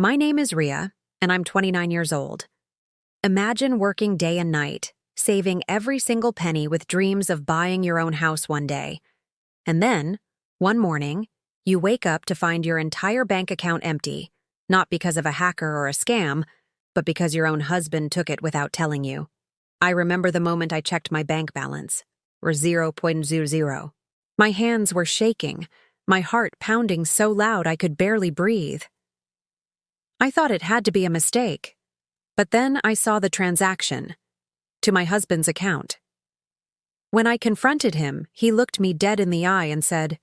My name is Ria, and I'm 29 years old. Imagine working day and night, saving every single penny with dreams of buying your own house one day. And then, one morning, you wake up to find your entire bank account empty, not because of a hacker or a scam, but because your own husband took it without telling you. I remember the moment I checked my bank balance, or 0.00. My hands were shaking, my heart pounding so loud I could barely breathe. I thought it had to be a mistake, but then I saw the transaction to my husband's account. When I confronted him, he looked me dead in the eye and said,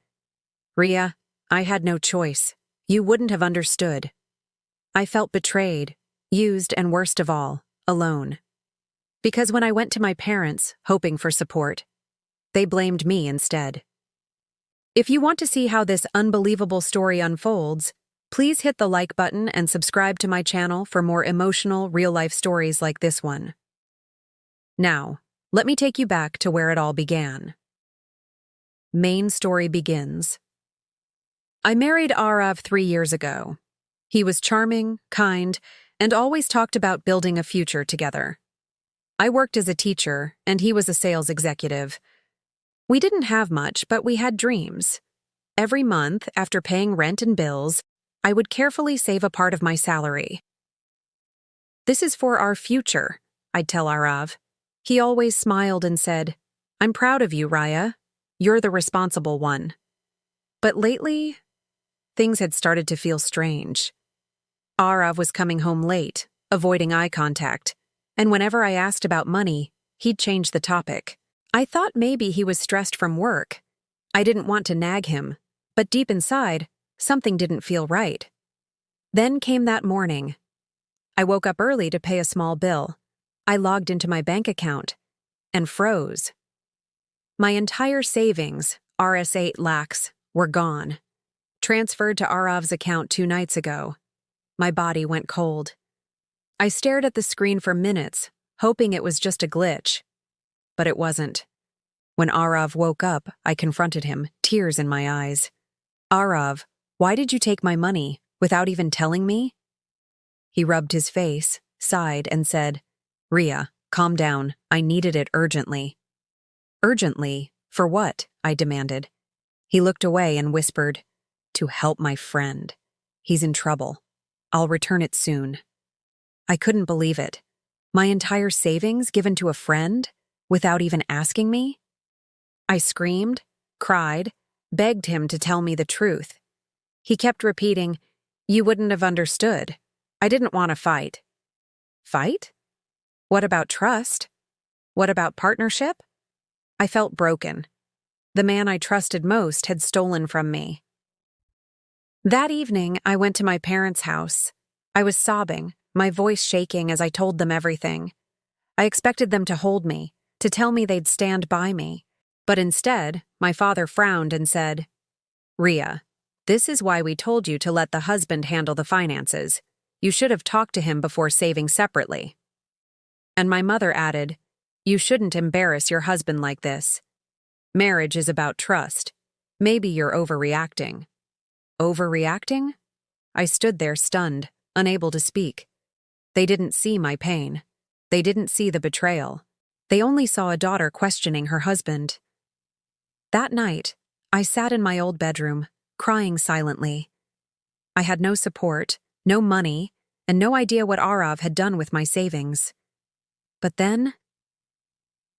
"Ria, I had no choice. You wouldn't have understood." I felt betrayed, used, and worst of all, alone. Because when I went to my parents, hoping for support, they blamed me instead. If you want to see how this unbelievable story unfolds, please hit the like button and subscribe to my channel for more emotional, real-life stories like this one. Now, let me take you back to where it all began. Main story begins. I married Arav 3 years ago. He was charming, kind, and always talked about building a future together. I worked as a teacher, and he was a sales executive. We didn't have much, but we had dreams. Every month, after paying rent and bills, I would carefully save a part of my salary. "This is for our future," I'd tell Arav. He always smiled and said, "I'm proud of you, Raya. You're the responsible one." But lately, things had started to feel strange. Arav was coming home late, avoiding eye contact, and whenever I asked about money, he'd change the topic. I thought maybe he was stressed from work. I didn't want to nag him, but deep inside, something didn't feel right. Then came that morning. I woke up early to pay a small bill. I logged into my bank account and froze. My entire savings, Rs8 lakhs, were gone. Transferred to Arav's account 2 nights ago. My body went cold. I stared at the screen for minutes, hoping it was just a glitch. But it wasn't. When Arav woke up, I confronted him, tears in my eyes. "Arav, why did you take my money without even telling me?" He rubbed his face, sighed, and said, "Ria, calm down. I needed it urgently." "Urgently? For what?" I demanded. He looked away and whispered, "To help my friend. He's in trouble. I'll return it soon." I couldn't believe it. My entire savings given to a friend without even asking me? I screamed, cried, begged him to tell me the truth. He kept repeating, "You wouldn't have understood. I didn't want to fight." Fight? What about trust? What about partnership? I felt broken. The man I trusted most had stolen from me. That evening, I went to my parents' house. I was sobbing, my voice shaking as I told them everything. I expected them to hold me, to tell me they'd stand by me. But instead, my father frowned and said, "Ria, this is why we told you to let the husband handle the finances. You should have talked to him before saving separately." And my mother added, "You shouldn't embarrass your husband like this. Marriage is about trust. Maybe you're overreacting." Overreacting? I stood there stunned, unable to speak. They didn't see my pain. They didn't see the betrayal. They only saw a daughter questioning her husband. That night, I sat in my old bedroom, crying silently. I had no support, no money, and no idea what Arav had done with my savings. But then,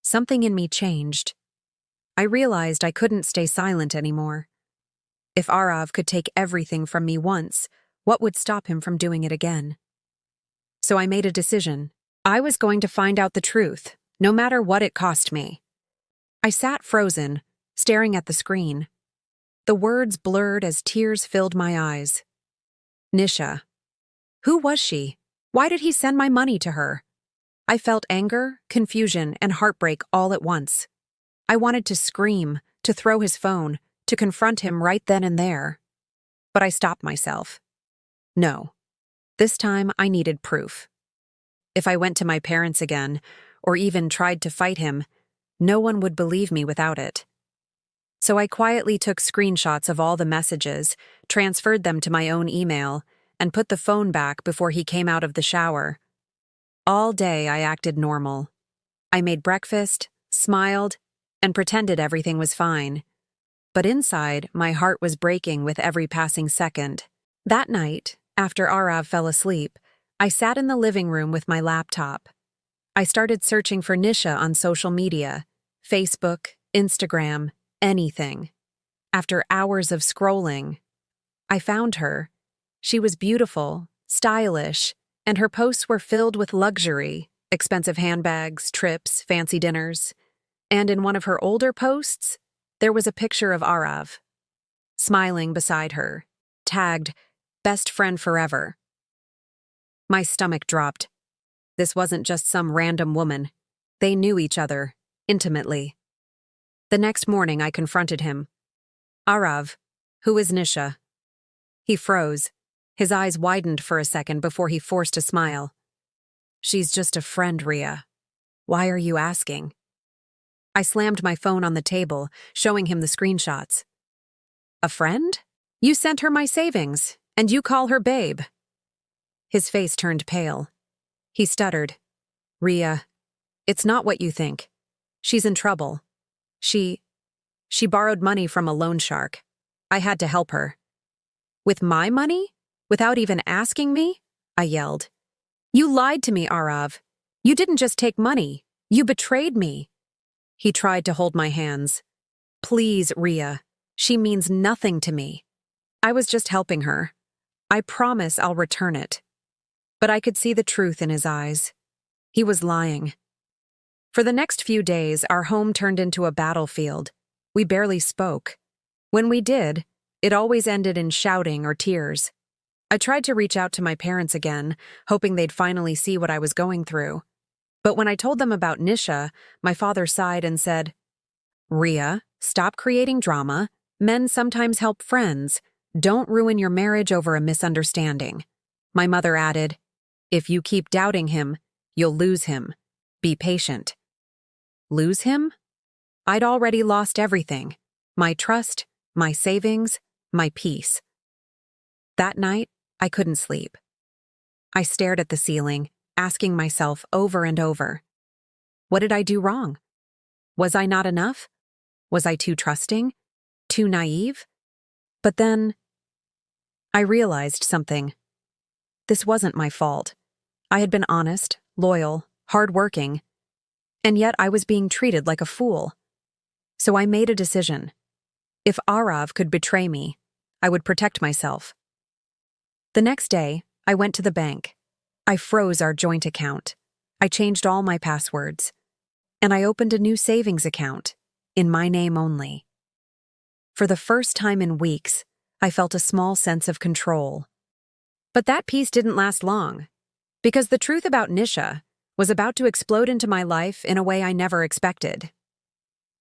something in me changed. I realized I couldn't stay silent anymore. If Arav could take everything from me once, what would stop him from doing it again? So I made a decision. I was going to find out the truth, no matter what it cost me. I sat frozen, staring at the screen. The words blurred as tears filled my eyes. Nisha. Who was she? Why did he send my money to her? I felt anger, confusion, and heartbreak all at once. I wanted to scream, to throw his phone, to confront him right then and there. But I stopped myself. No. This time I needed proof. If I went to my parents again, or even tried to fight him, no one would believe me without it. So I quietly took screenshots of all the messages, transferred them to my own email, and put the phone back before he came out of the shower. All day I acted normal. I made breakfast, smiled, and pretended everything was fine. But inside, my heart was breaking with every passing second. That night, after Arav fell asleep, I sat in the living room with my laptop. I started searching for Nisha on social media, Facebook, Instagram, anything. After hours of scrolling, I found her. She was beautiful, stylish, and her posts were filled with luxury, expensive handbags, trips, fancy dinners. And in one of her older posts, there was a picture of Arav, smiling beside her, tagged, "Best friend forever." My stomach dropped. This wasn't just some random woman. They knew each other, intimately. The next morning, I confronted him. "Arav, who is Nisha?" He froze. His eyes widened for a second before he forced a smile. "She's just a friend, Ria. Why are you asking?" I slammed my phone on the table, showing him the screenshots. "A friend? You sent her my savings, and you call her babe." His face turned pale. He stuttered. "Ria, it's not what you think. She's in trouble. She borrowed money from a loan shark. I had to help her." "With my money? Without even asking me?" I yelled. "You lied to me, Arav. You didn't just take money. You betrayed me." He tried to hold my hands. "Please, Ria. She means nothing to me. I was just helping her. I promise I'll return it." But I could see the truth in his eyes. He was lying. For the next few days, our home turned into a battlefield. We barely spoke. When we did, it always ended in shouting or tears. I tried to reach out to my parents again, hoping they'd finally see what I was going through. But when I told them about Nisha, my father sighed and said, "Ria, stop creating drama. Men sometimes help friends. Don't ruin your marriage over a misunderstanding." My mother added, "If you keep doubting him, you'll lose him. Be patient." Lose him? I'd already lost everything. My trust, my savings, my peace. That night, I couldn't sleep. I stared at the ceiling, asking myself over and over, what did I do wrong? Was I not enough? Was I too trusting? Too naive? But then, I realized something. This wasn't my fault. I had been honest, loyal, hardworking, and yet I was being treated like a fool. So I made a decision. If Arav could betray me, I would protect myself. The next day, I went to the bank. I froze our joint account. I changed all my passwords. And I opened a new savings account, in my name only. For the first time in weeks, I felt a small sense of control. But that peace didn't last long, because the truth about Nisha was about to explode into my life in a way I never expected.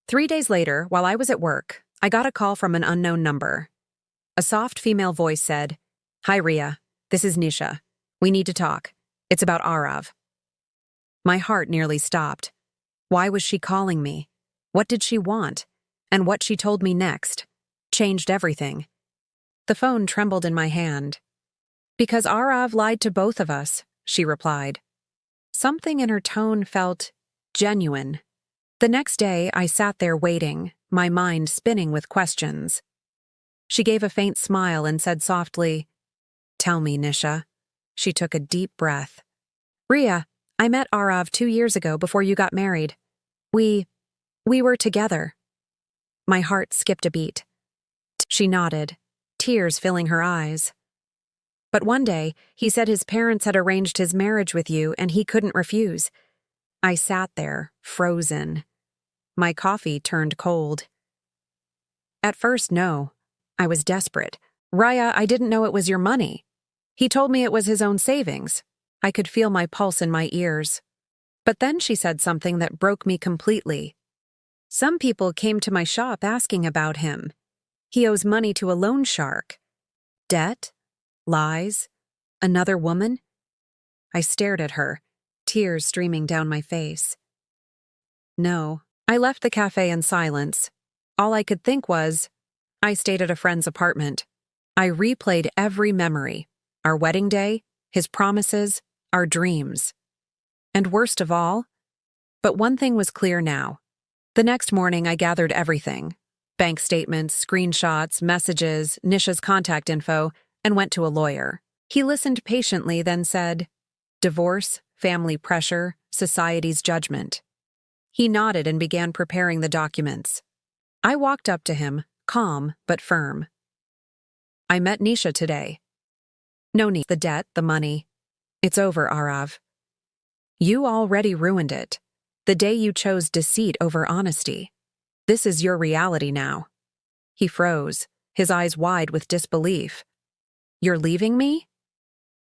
3 days later, while I was at work, I got a call from an unknown number. A soft female voice said, "Hi, Ria. This is Nisha. We need to talk. It's about Arav." My heart nearly stopped. Why was she calling me? What did she want? And what she told me next changed everything. The phone trembled in my hand. "Because Arav lied to both of us," she replied. Something in her tone felt genuine. The next day, I sat there waiting, my mind spinning with questions. She gave a faint smile and said softly, "Tell me, Nisha." She took a deep breath. "Ria, I met Arav 2 years ago before you got married. We were together." My heart skipped a beat. She nodded, tears filling her eyes. "But one day, he said his parents had arranged his marriage with you and he couldn't refuse." I sat there, frozen. My coffee turned cold. "At first, no. I was desperate. Raya, I didn't know it was your money. He told me it was his own savings." I could feel my pulse in my ears. But then she said something that broke me completely. "Some people came to my shop asking about him. He owes money to a loan shark. Debt? Lies? Another woman?" I stared at her, tears streaming down my face. No, I left the cafe in silence. All I could think was, I stayed at a friend's apartment. I replayed every memory. our wedding day, his promises, our dreams. And worst of all, but one thing was clear now. The next morning, I gathered everything: bank statements, screenshots, messages, Nisha's contact info, and went to a lawyer. He listened patiently, then said, "Divorce, family pressure, society's judgment." He nodded and began preparing the documents. I walked up to him, calm but firm. "I met Nisha today. No need. The debt, the money. It's over, Arav. You already ruined it. The day you chose deceit over honesty. This is your reality now." He froze, his eyes wide with disbelief. "You're leaving me?"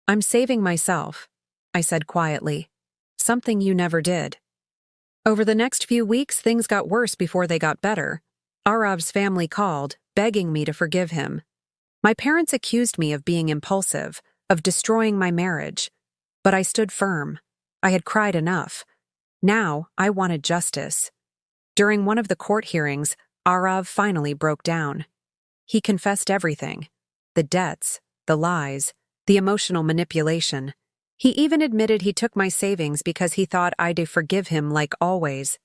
"I'm saving myself," I said quietly. "Something you never did." Over the next few weeks, things got worse before they got better. Arav's family called, begging me to forgive him. My parents accused me of being impulsive, of destroying my marriage. But I stood firm. I had cried enough. Now, I wanted justice. During one of the court hearings, Arav finally broke down. He confessed everything: the debts, the lies, the emotional manipulation. He even admitted he took my savings because he thought I'd forgive him like always.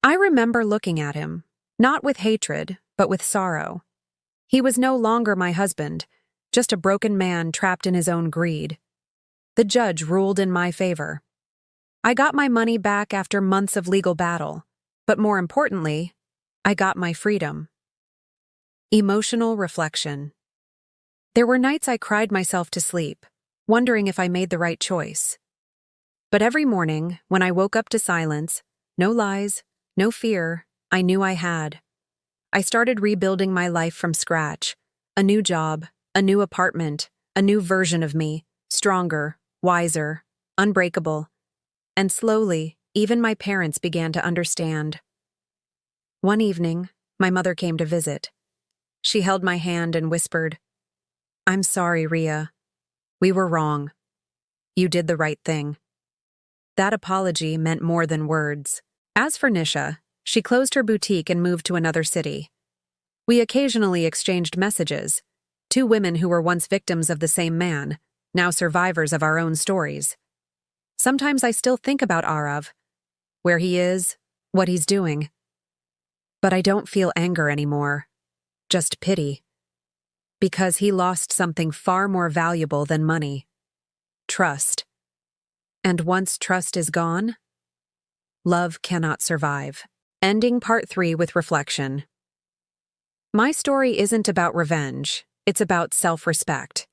I remember looking at him, not with hatred, but with sorrow. He was no longer my husband, just a broken man trapped in his own greed. The judge ruled in my favor. I got my money back after months of legal battle, but more importantly, I got my freedom. Emotional reflection. There were nights I cried myself to sleep, wondering if I made the right choice. But every morning, when I woke up to silence, no lies, no fear, I knew I had. I started rebuilding my life from scratch: a new job, a new apartment, a new version of me, stronger, wiser, unbreakable. And slowly, even my parents began to understand. One evening, my mother came to visit. She held my hand and whispered, "I'm sorry, Ria. We were wrong. You did the right thing." That apology meant more than words. As for Nisha, she closed her boutique and moved to another city. We occasionally exchanged messages, two women who were once victims of the same man, now survivors of our own stories. Sometimes I still think about Arav, where he is, what he's doing. But I don't feel anger anymore, just pity. Because he lost something far more valuable than money: trust. And once trust is gone, love cannot survive. Ending part 3 with reflection. My story isn't about revenge, it's about self-respect.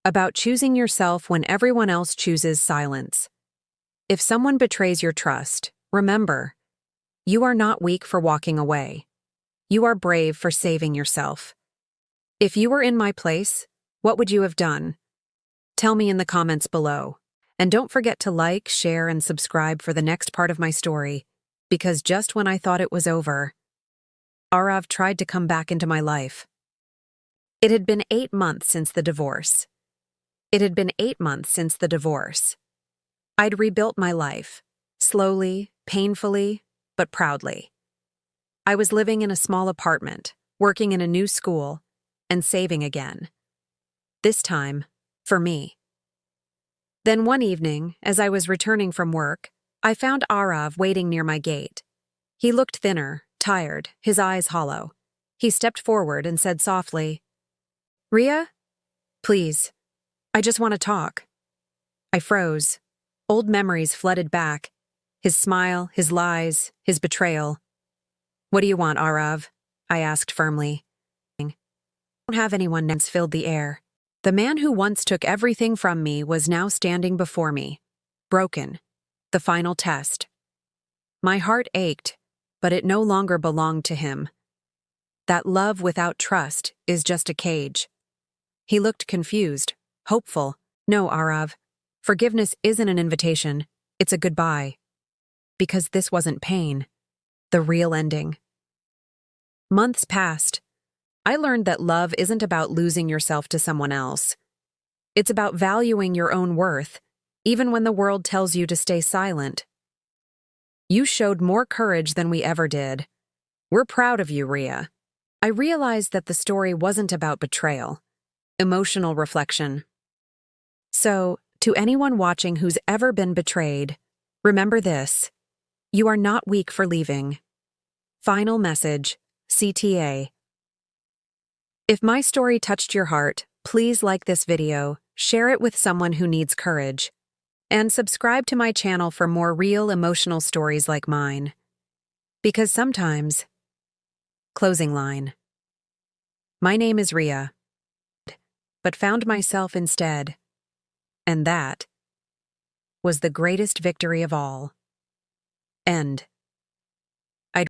About choosing yourself when everyone else chooses silence. If someone betrays your trust, remember, you are not weak for walking away. You are brave for saving yourself. If you were in my place, what would you have done? Tell me in the comments below. And don't forget to like, share, and subscribe for the next part of my story, because just when I thought it was over, Arav tried to come back into my life. It had been 8 months since the divorce. I'd rebuilt my life, slowly, painfully, but proudly. I was living in a small apartment, working in a new school, and saving again. This time, for me. Then one evening, as I was returning from work, I found Arav waiting near my gate. He looked thinner, tired, his eyes hollow. He stepped forward and said softly, "Ria? Please. I just want to talk." I froze. Old memories flooded back. His smile, his lies, his betrayal. "What do you want, Arav?" I asked firmly. "I don't have anyone." Nance filled the air. The man who once took everything from me was now standing before me, broken. The final test. My heart ached, but it no longer belonged to him. That love without trust is just a cage. He looked confused, hopeful. "No, Arav. Forgiveness isn't an invitation, it's a goodbye." Because this wasn't pain, the real ending. Months passed. I learned that love isn't about losing yourself to someone else. It's about valuing your own worth, even when the world tells you to stay silent. You showed more courage than we ever did. We're proud of you, Ria. I realized that the story wasn't about betrayal, emotional reflection. So, to anyone watching who's ever been betrayed, remember this: you are not weak for leaving. Final message, CTA. If my story touched your heart, please like this video, share it with someone who needs courage, and subscribe to my channel for more real emotional stories like mine. Because sometimes... Closing line. My name is Ria, but found myself instead. And that was the greatest victory of all. End.